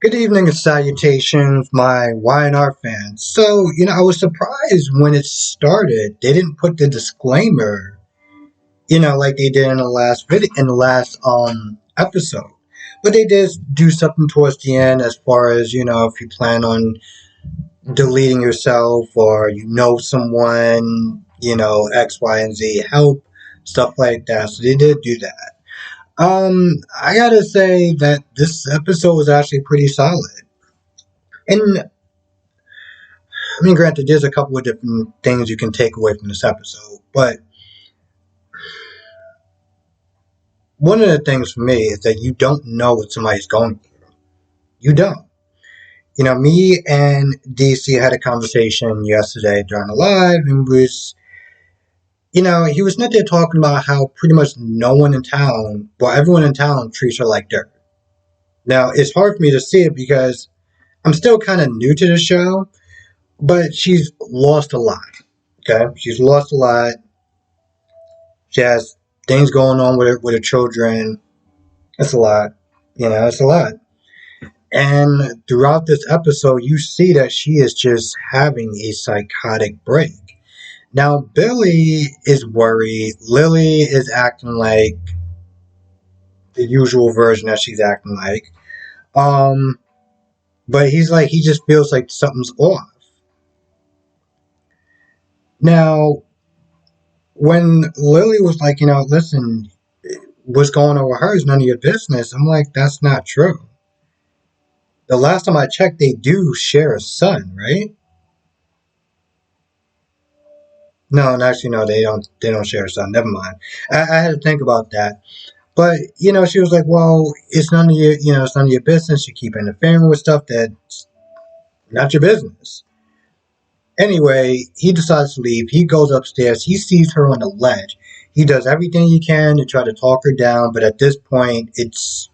Good evening and salutations, my Y&R fans. I was surprised when it started. They didn't put the disclaimer, like they did in the last episode. But they did do something towards the end as far as, if you plan on deleting yourself or you know someone, X, Y, and Z, help, stuff like that. So they did do that. I gotta say that this episode was actually pretty solid. And I mean, granted, there's a couple of different things you can take away from this episode, but one of the things for me is that you don't know what somebody's going through. You don't. Me and DC had a conversation yesterday during the live, and he was not there talking about how pretty much no one in town, well, everyone in town treats her like dirt. Now, it's hard for me to see it because I'm still kind of new to the show, but she's lost a lot. Okay, she's lost a lot. She has things going on with her children. It's a lot. It's a lot. And throughout this episode, you see that she is just having a psychotic break. Now, Billy is worried. Lily is acting like the usual version that she's acting like. Um, but he just feels like something's off. Now, when Lily was like, listen, what's going on with her is none of your business. I'm like, that's not true. The last time I checked, they do share a son, right? No, actually, no, they don't. They don't share a son. Never mind. I had to think about that. But she was like, "Well, it's none of your, it's none of your business. You keep interfering with stuff that's not your business." Anyway, he decides to leave. He goes upstairs. He sees her on the ledge. He does everything he can to try to talk her down, but at this point, it's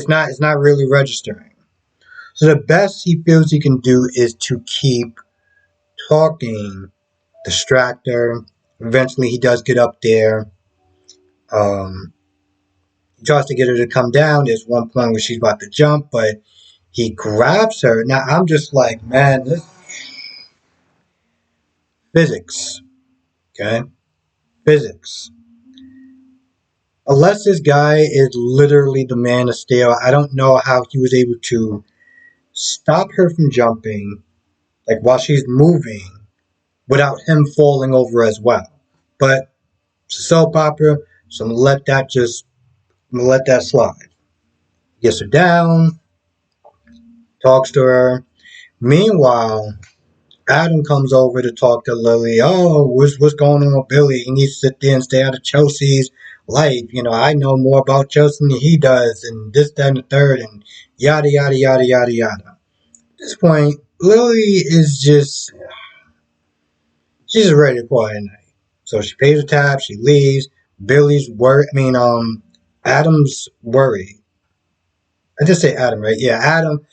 not really registering. So the best he feels he can do is to keep talking, distract her. Eventually, he does get up there. Um, he tries to get her to come down. There's one point where she's about to jump, but he grabs her. Now, I'm just like, man, this physics, okay? Physics. Unless this guy is literally the man of steel, I don't know how he was able to stop her from jumping, like while she's moving, without him falling over as well. But it's a soap opera, so I'm gonna let that slide. Gets her down, talks to her. Meanwhile, Adam comes over to talk to Lily. Oh, what's going on with Billy? He needs to sit there and stay out of Chelsea's life. I know more about Chelsea than he does, and this, that, and the third, and yada, yada, yada, yada, yada. At this point, Lily is she's ready to call it a night. So she pays her tab, she leaves. Billy's worried. Adam's worried. I just say Adam, right? Yeah, Adam.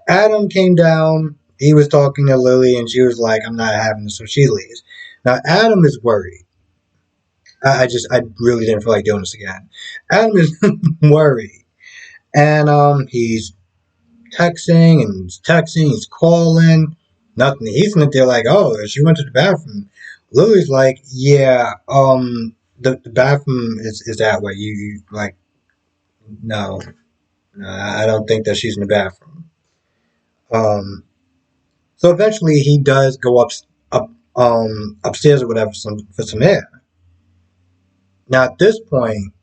Adam came down. He was talking to Lily, and she was like, "I'm not having this," so she leaves. Now Adam is worried. I really didn't feel like doing this again. Adam is worried, and he's texting, he's calling, nothing. He's not there like, "Oh, she went to the bathroom." Lily's like, "Yeah, the bathroom is that way. You like, no, no, I don't think that she's in the bathroom." Um, so eventually he does go upstairs or whatever for some air. Now at this point,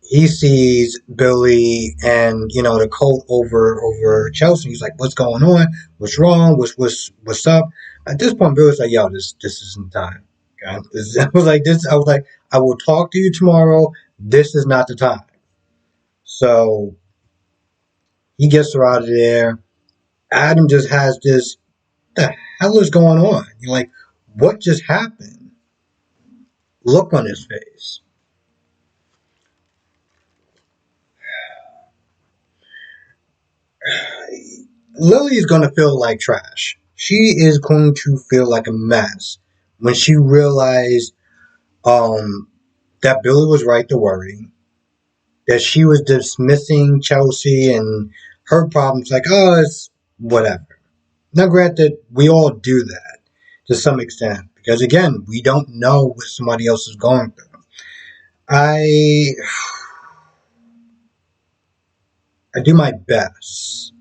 he sees Billy and the coat over Chelsea. He's like, "What's going on? What's wrong? What's up?" At this point, Billy's like, "Yo, this isn't time." Okay? I was like, "This." I was like, "I will talk to you tomorrow. This is not the time." So he gets her out of there. Adam just has this. What the hell is going on? You're like, what just happened? Look on his face. Lily's gonna feel like trash. She is going to feel like a mess when she realized um, that Billy was right to worry, that she was dismissing Chelsea and her problems like, oh, it's whatever. Now, granted, we all do that to some extent because, again, we don't know what somebody else is going through. I I do my best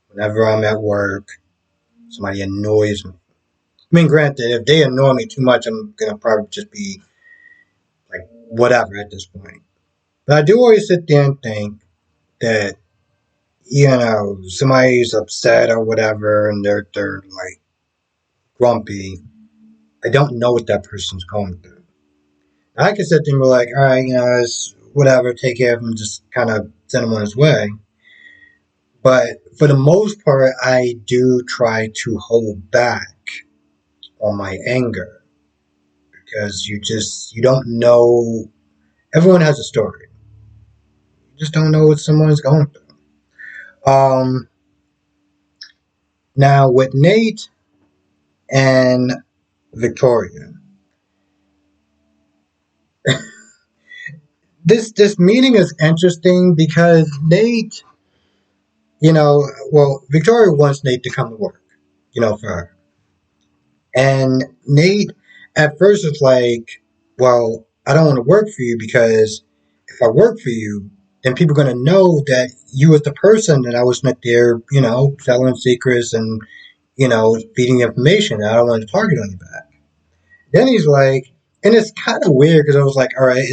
whenever I'm at work. Somebody annoys me. I mean, granted, if they annoy me too much, I'm gonna probably just be like whatever at this point. But I do always sit there and think that somebody's upset or whatever, and they're like grumpy. I don't know what that person's going through. I can sit there and be like, all right, it's whatever, take care of him, just kind of send him on his way. But for the most part, I do try to hold back on my anger because you don't know. Everyone has a story. You just don't know what someone's going through. Now with Nate and Victoria, this meeting is interesting because Nate, Victoria wants Nate to come to work, for her. And Nate at first was like, well, I don't want to work for you because if I work for you, then people are going to know that you was the person that I was not there, selling secrets and, feeding information. And I don't want to target on your back. Then he's like, and it's kind of weird because I was like, all right,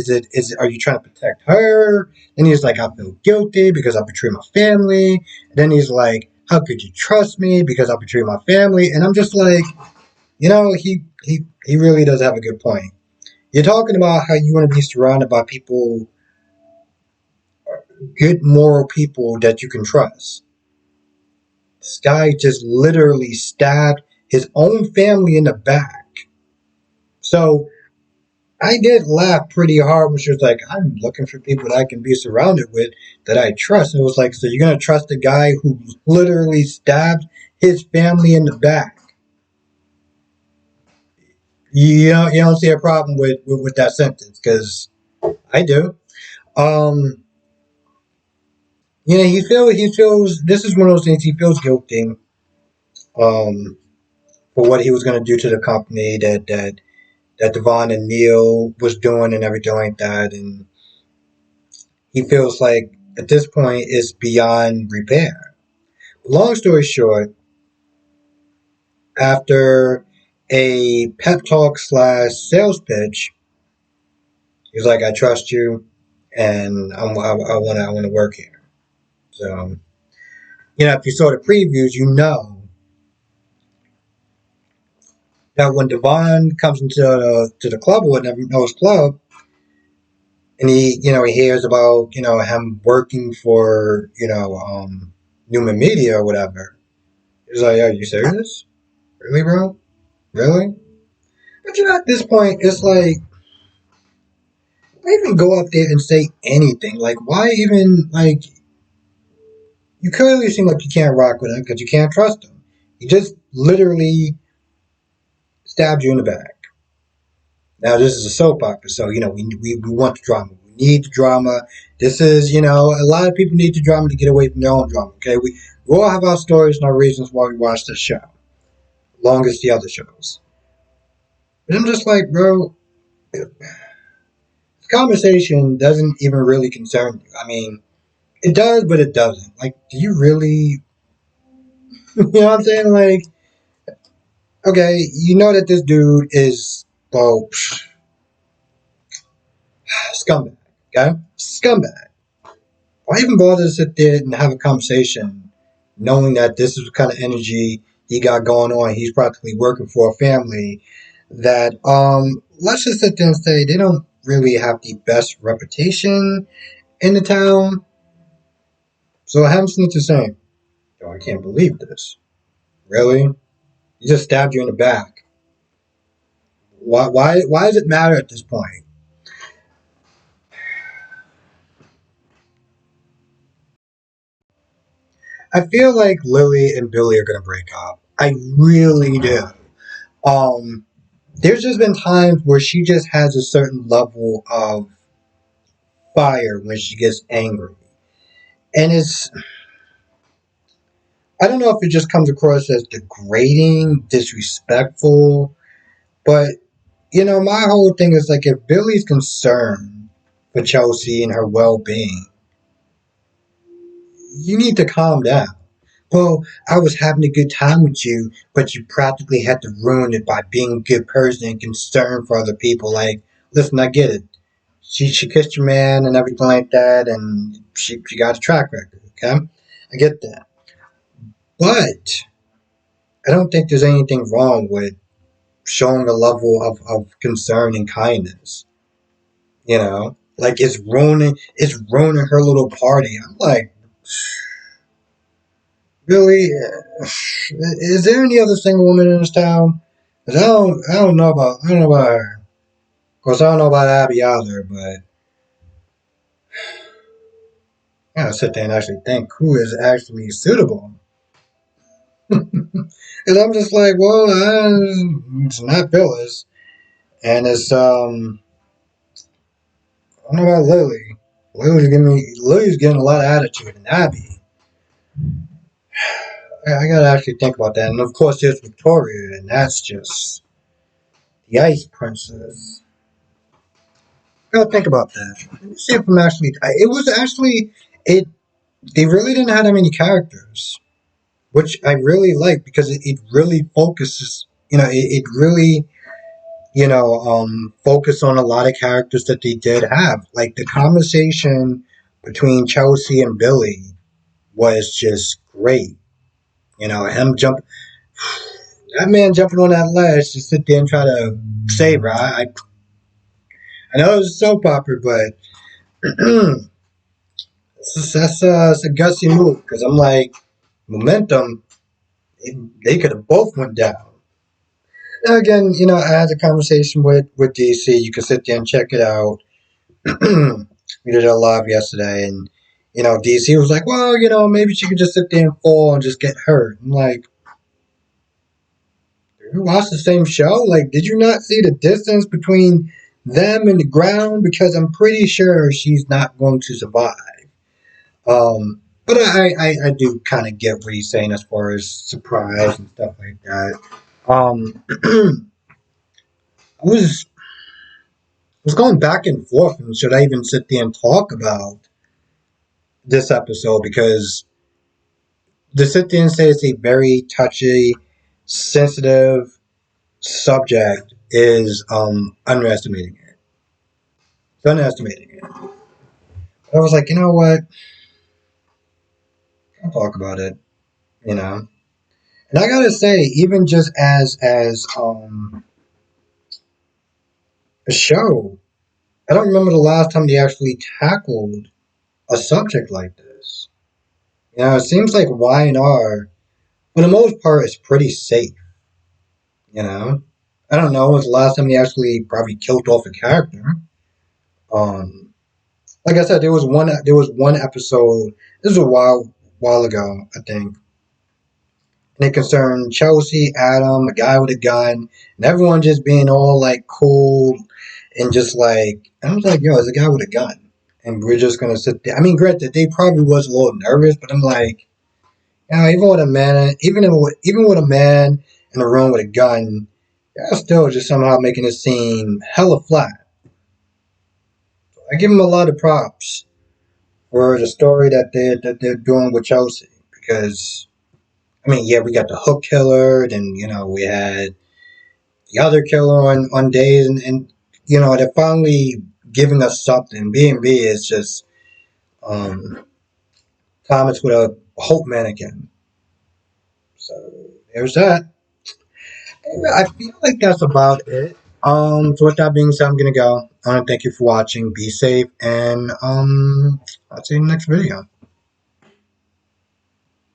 are you trying to protect her? And he's like, I feel guilty because I betrayed my family. And then he's like, how could you trust me because I betrayed my family? And I'm just like, he really does have a good point. You're talking about how you want to be surrounded by people, good moral people that you can trust. This guy just literally stabbed his own family in the back. So I did laugh pretty hard when she was like, I'm looking for people that I can be surrounded with that I trust. And it was like, so you're going to trust a guy who literally stabbed his family in the back? You don't see a problem with that sentence because I do. Um, he feels this is one of those things he feels guilty um for what he was going to do to the company that Devon and Neil was doing and everything like that, and he feels like at this point it's beyond repair. Long story short, after a pep talk slash sales pitch, he was like, "I trust you, and I want to work here." So if you saw the previews, you know that when Devon comes into the club or whatever, knows club, and he hears about him working for Newman Media or whatever. He's like, "Are you serious? Really, bro? Really?" But at this point, it's like, why even go up there and say anything? Like, why even like? You clearly seem like you can't rock with him because you can't trust him. He just literally stabbed you in the back. Now this is a soap opera, so we want the drama. We need the drama. This is a lot of people need the drama to get away from their own drama. Okay, we all have our stories and our reasons why we watch this show, along as the other shows. But I'm just like, bro, this conversation doesn't even really concern you. I mean, it does, but it doesn't. Like, do you really? You know what I'm saying? Like, okay, you know that this dude is well scumbag. Okay, scumbag. Why even bother to sit there and have a conversation knowing that this is the kind of energy he got going on? He's practically working for a family that, let's just sit there and say they don't really have the best reputation in the town. So Hamson to say, "Yo, I can't believe this. Really? He just stabbed you in the back. Why does it matter at this point?" I feel like Lily and Billy are gonna break up. I really do. Um, there's just been times where she just has a certain level of fire when she gets angry. And I don't know if it just comes across as degrading, disrespectful, but my whole thing is like if Billy's concerned for Chelsea and her well being, you need to calm down. Well, I was having a good time with you, but you practically had to ruin it by being a good person and concerned for other people. Like, listen, I get it. She kissed your man and everything like that, and she got a track record. Okay, I get that, but I don't think there's anything wrong with showing a level of concern and kindness. Like it's ruining her little party. I'm like, really? Is there any other single woman in this town? 'Cause I don't know about her. Of course, I don't know about Abby either, but I gotta sit there and actually think who is actually suitable. Because I'm just like, well, it's not Phyllis, and I don't know about Lily. Lily's getting a lot of attitude, and Abby. I gotta actually think about that. And of course, there's Victoria, and that's just the Ice Princess. Gotta think about that. Let me see if I'm actually. It was actually it. They really didn't have that many characters, which I really like because it really focuses. It really focused on a lot of characters that they did have. Like the conversation between Chelsea and Billy was just great. Him that man jumping on that ledge to sit there and try to save her. I know it was a soap opera, but it's a gutsy move because I'm like, momentum, they could have both went down. Now again, I had a conversation with DC. You can sit there and check it out. We did a live yesterday, and DC was like, well, maybe she could just sit there and fall and just get hurt. I'm like, you watch the same show? Like, did you not see the distance between them and the ground? Because I'm pretty sure she's not going to survive. But I do kind of get what he's saying as far as surprise and stuff like that. I was going back and forth, and should I even sit there and talk about this episode because to sit there and say it's a very touchy, sensitive subject is underestimating it. It's underestimating it. I was like, you know what? I'll talk about it. You know, and I gotta say, even just as a show, I don't remember the last time they actually tackled a subject like this. It seems like Y&R, for the most part, is pretty safe. You know, I don't know. It was the last time they actually probably killed off a character. Um, like I said, there was one episode. This was a while ago, I think, and it concerned Chelsea, Adam, a guy with a gun, and everyone just being all like cool and just like. And I was like, yo, it's a guy with a gun, and we're just gonna sit there. I mean, granted, they probably was a little nervous, but I'm like, even with a man, even with a man in a room with a gun, yeah, still just somehow making it seem hella flat. I give him a lot of props for the story that they're doing with Chelsea because I mean, yeah, we got the hook killer, then we had the other killer on days, and they're finally giving us something. B&B is just um, Thomas with a hope mannequin. So there's that. I feel like that's about it. So with that being said, I'm gonna go. I want to thank you for watching. Be safe, and I'll see you in the next video.